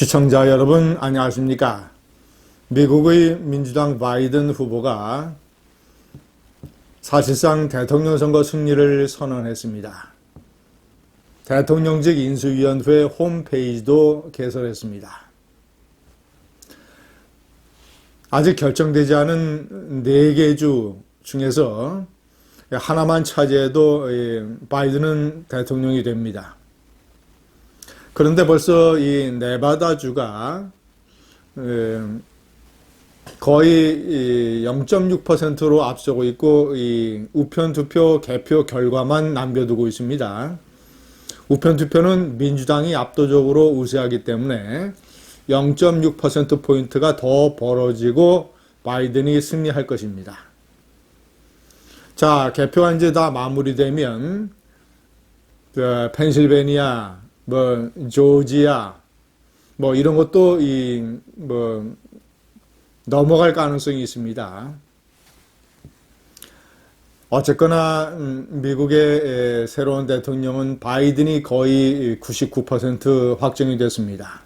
시청자 여러분 안녕하십니까? 미국의 민주당 바이든 후보가 사실상 대통령 선거 승리를 선언했습니다. 대통령직 인수위원회 홈페이지도 개설했습니다. 아직 결정되지 않은 4개 주 중에서 하나만 차지해도 바이든은 대통령이 됩니다. 그런데 벌써 이 네바다주가 거의 0.6%로 앞서고 있고 이 우편 투표 개표 결과만 남겨두고 있습니다. 우편 투표는 민주당이 압도적으로 우세하기 때문에 0.6%포인트가 더 벌어지고 바이든이 승리할 것입니다. 자, 개표가 이제 다 마무리되면 펜실베니아, 조지아, 이런 것도 넘어갈 가능성이 있습니다. 어쨌거나 미국의 새로운 대통령은 바이든이 거의 99% 확정이 됐습니다.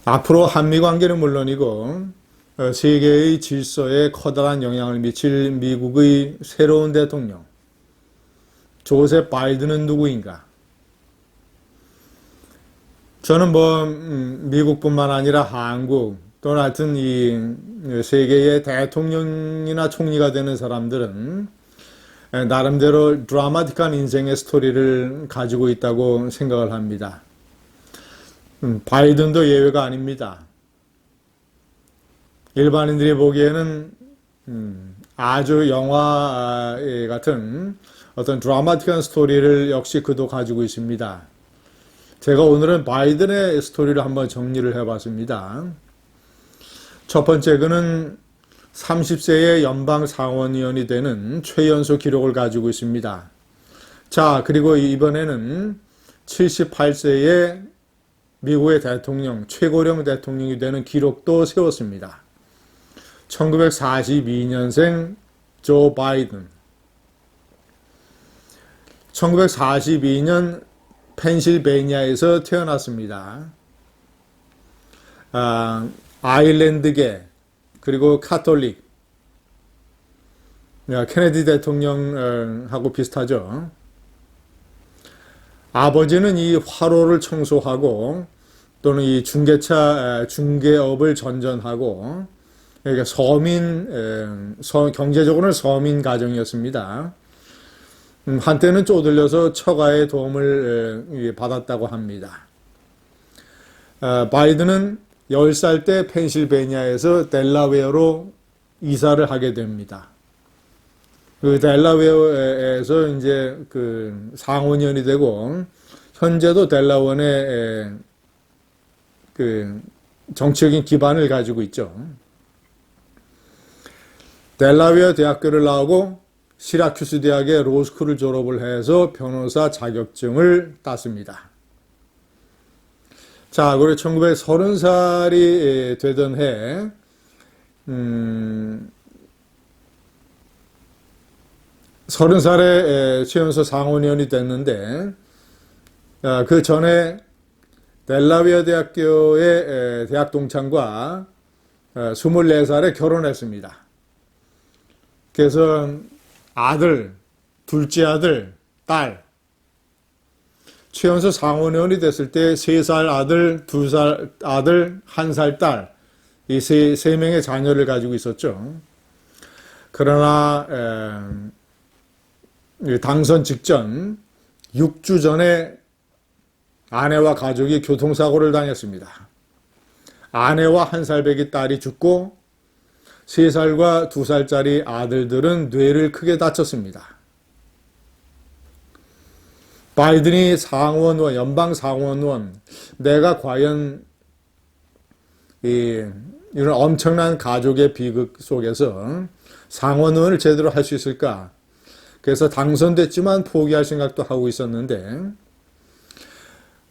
앞으로 한미 관계는 물론이고 세계의 질서에 커다란 영향을 미칠 미국의 새로운 대통령 조셉 바이든은 누구인가? 저는 미국뿐만 아니라 한국 또는 하여튼 이 세계의 대통령이나 총리가 되는 사람들은 나름대로 드라마틱한 인생의 스토리를 가지고 있다고 생각을 합니다. 바이든도 예외가 아닙니다. 일반인들이 보기에는 아주 영화 같은 어떤 드라마틱한 스토리를 역시 그도 가지고 있습니다. 제가 오늘은 바이든의 스토리를 한번 정리를 해봤습니다. 첫 번째, 그는 30세의 연방 상원의원이 되는 최연소 기록을 가지고 있습니다. 자, 그리고 이번에는 78세의 미국의 대통령, 최고령 대통령이 되는 기록도 세웠습니다. 1942년생 조 바이든. 1942년 펜실베니아에서 태어났습니다. 아일랜드계, 그리고 카톨릭. 케네디 대통령하고 비슷하죠. 아버지는 이 화로를 청소하고 또는 이 중개업을 전전하고 그러니까 경제적으로는 서민 가정이었습니다. 한때는 쪼들려서 처가의 도움을 받았다고 합니다. 바이든은 10살 때 펜실베니아에서 델라웨어로 이사를 하게 됩니다. 그 델라웨어에서 이제 상원의원이 되고 현재도 델라웨어의 정치적인 기반을 가지고 있죠. 델라웨어 대학교를 나오고 시라큐스 대학의 로스쿨을 졸업을 해서 변호사 자격증을 땄습니다. 자, 그리고 1930살이 되던 해, 30살에 최연소 상원의원이 됐는데, 그 전에 델라웨어 대학교의 대학 동창과 24살에 결혼했습니다. 그래서 둘째 아들, 딸. 최연소 상원의원이 됐을 때 3살 아들, 2살 아들, 1살 딸. 이 세 명의 자녀를 가지고 있었죠. 그러나 당선 직전 6주 전에 아내와 가족이 교통사고를 당했습니다. 아내와 1살 배기 딸이 죽고 3살과 2살짜리 아들들은 뇌를 크게 다쳤습니다. 바이든이 상원의원, 연방 상원의원, 내가 과연 이런 엄청난 가족의 비극 속에서 상원의원을 제대로 할 수 있을까? 그래서 당선됐지만 포기할 생각도 하고 있었는데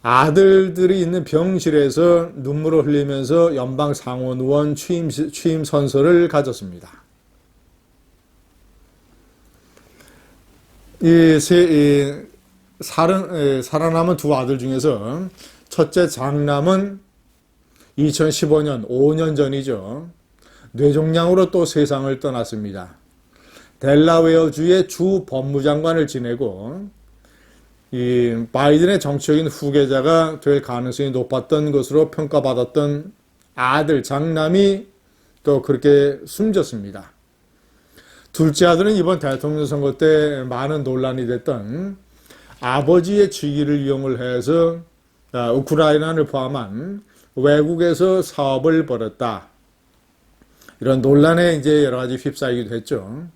아들들이 있는 병실에서 눈물을 흘리면서 연방 상원의원 취임 선서를 가졌습니다. 살아남은 두 아들 중에서 첫째 장남은 2015년 5년 전이죠. 뇌종양으로 또 세상을 떠났습니다. 델라웨어주의 주 법무장관을 지내고 이 바이든의 정치적인 후계자가 될 가능성이 높았던 것으로 평가받았던 아들 장남이 또 그렇게 숨졌습니다. 둘째 아들은 이번 대통령 선거 때 많은 논란이 됐던 아버지의 직위를 이용을 해서 우크라이나를 포함한 외국에서 사업을 벌였다. 이런 논란에 이제 여러 가지 휩싸이기도 했죠.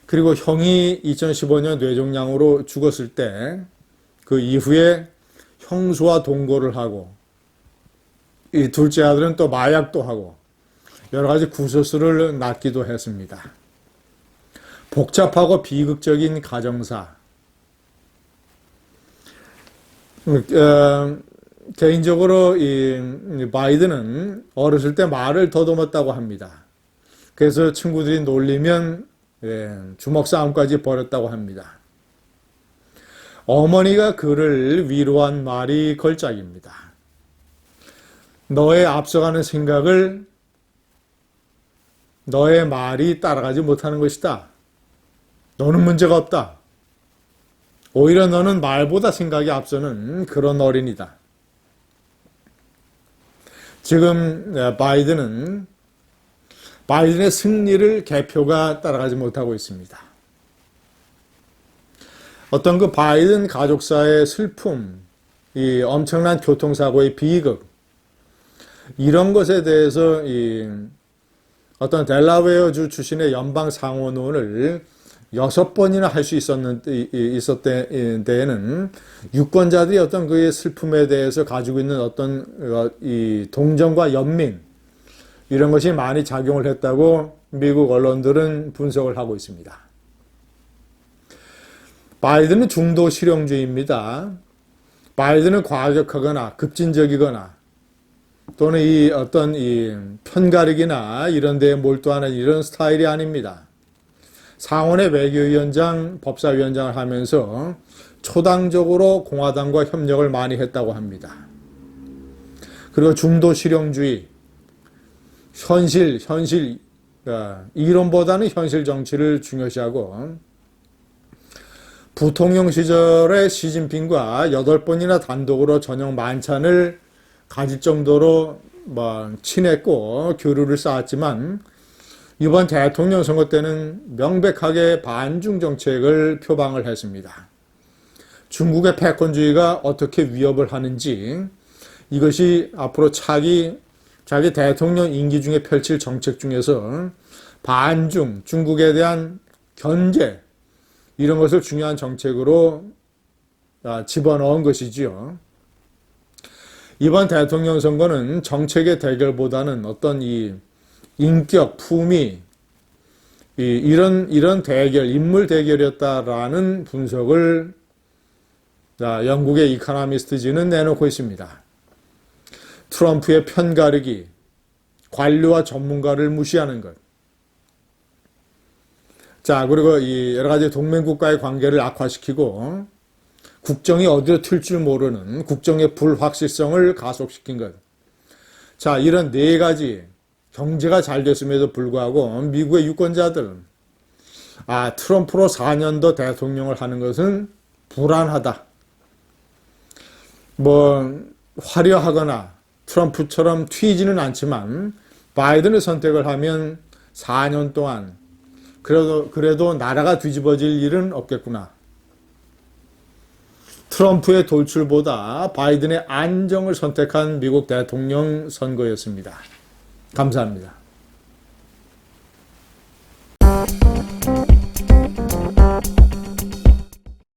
그리고 형이 2015년 뇌종양으로 죽었을 때 그 이후에 형수와 동거를 하고 이 둘째 아들은 또 마약도 하고 여러 가지 구설수를 낳기도 했습니다. 복잡하고 비극적인 가정사. 개인적으로 이 바이든은 어렸을 때 말을 더듬었다고 합니다. 그래서 친구들이 놀리면 주먹 싸움까지 벌였다고 합니다. 어머니가 그를 위로한 말이 걸작입니다. 너의 앞서가는 생각을 너의 말이 따라가지 못하는 것이다. 너는 문제가 없다. 오히려 너는 말보다 생각이 앞서는 그런 어린이다. 지금 바이든의 승리를 개표가 따라가지 못하고 있습니다. 어떤 그 바이든 가족사의 슬픔, 이 엄청난 교통사고의 비극, 이런 것에 대해서 어떤 델라웨어주 출신의 연방 상원의원을 6번이나 할 수 있었던 데에는 유권자들이 어떤 그의 슬픔에 대해서 가지고 있는 어떤 이 동정과 연민, 이런 것이 많이 작용을 했다고 미국 언론들은 분석을 하고 있습니다. 바이든은 중도 실용주의입니다. 바이든은 과격하거나 급진적이거나 또는 어떤 편가르기나 이런 데에 몰두하는 이런 스타일이 아닙니다. 상원의 외교위원장, 법사위원장을 하면서 초당적으로 공화당과 협력을 많이 했다고 합니다. 그리고 중도 실용주의, 현실, 이론보다는 현실 정치를 중요시하고 부통령 시절에 시진핑과 8번이나 단독으로 저녁 만찬을 가질 정도로 친했고 교류를 쌓았지만 이번 대통령 선거 때는 명백하게 반중 정책을 표방을 했습니다. 중국의 패권주의가 어떻게 위협을 하는지 이것이 앞으로 자기 대통령 임기 중에 펼칠 정책 중에서 반중, 중국에 대한 견제 이런 것을 중요한 정책으로 집어넣은 것이지요. 이번 대통령 선거는 정책의 대결보다는 어떤 인격, 품위, 이런 대결, 인물 대결이었다라는 분석을 영국의 이코노미스트지는 내놓고 있습니다. 트럼프의 편가르기, 관료와 전문가를 무시하는 것. 자, 그리고 여러 가지 동맹국가의 관계를 악화시키고 국정이 어디로 튈 줄 모르는 국정의 불확실성을 가속시킨 것. 자, 이런 4가지 경제가 잘 됐음에도 불구하고 미국의 유권자들은 트럼프로 4년 더 대통령을 하는 것은 불안하다. 화려하거나 트럼프처럼 튀지는 않지만 바이든을 선택을 하면 4년 동안 그래도 나라가 뒤집어질 일은 없겠구나. 트럼프의 돌출보다 바이든의 안정을 선택한 미국 대통령 선거였습니다. 감사합니다.